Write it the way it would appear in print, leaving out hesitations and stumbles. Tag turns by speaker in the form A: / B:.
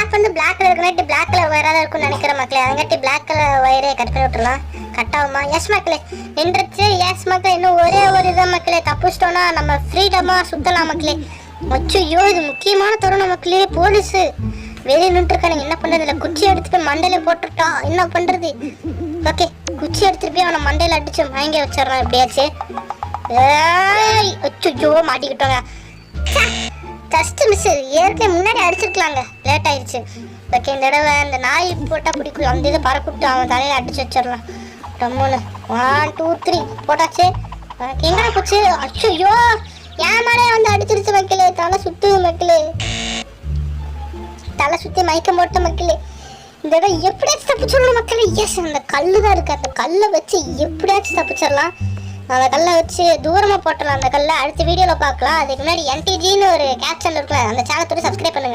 A: Black வந்து black colour இருக்குனாட்டி black colour வயராக இருக்கும்னு நினைக்கிற மக்களே. அதங்காட்டி பிளாக் கலர் வயரே கட் பண்ணி விட்டுலாம். கட் ஆகுமா? எஸ் மக்களே நின்றுச்சு. எஸ் மக்களே இன்னும் ஒரே ஒரு இதான் மக்களே. தப்பிச்சிட்டோன்னா நம்ம ஃப்ரீடமாக சுற்றலாம் மக்களே. ஐயோ இது முக்கியமான தருணம் மக்களே. போலீஸு வெளியே நின்றுருக்கானுங்க. என்ன பண்ணுறது? இல்லை குச்சி எடுத்து போய் மண்டையில போட்டுட்டா என்ன பண்ணுறது? ஓகே குச்சி எடுத்துட்டு போய் அவனை மண்டையில் அடிச்சு வாங்கி வச்சிடறான் எப்படியாச்சு. ஐயோ மாட்டிக்கிட்டோங்க. Just miss. ஏற்கனவே முன்னாடி அடிச்சிருக்கலாங்க, லேட் ஆயிடுச்சு. ஓகே இந்த தடவை இந்த நாய் போட்டால் பிடிக்கும். அந்த இதை பறக்கூட்டு அவன் தலையில் அடிச்சு வச்சிடலாம். டம்முன்னு 1 2 3 போட்டாச்சு. எங்கடா போச்சு? ஐயோ என் மேலே வந்து அடிச்சிருச்சு மக்களே. தலை சுத்து மக்களே, தலை சுற்றி மயக்கம் போட்ட மக்களே. இந்த தடவை எப்படியாச்சும் தப்பிச்சிடணும் மக்களே. எஸ் அந்த கல்லு தான் இருக்கு. அந்த கல்லை வச்சு எப்படியாச்சும் தப்பிச்சிடலாம். அந்த கல்லை வச்சு தூரமாக போட்டலாம். அந்த கல்லை அடுத்த வீடியோவில் பார்க்கலாம். அதுக்கு முன்னாடி NTGன்னு ஒரு கேப்ஷன் இருக்குல்ல, அந்த சேனலோட சப்ஸ்கிரைப் பண்ணுங்க.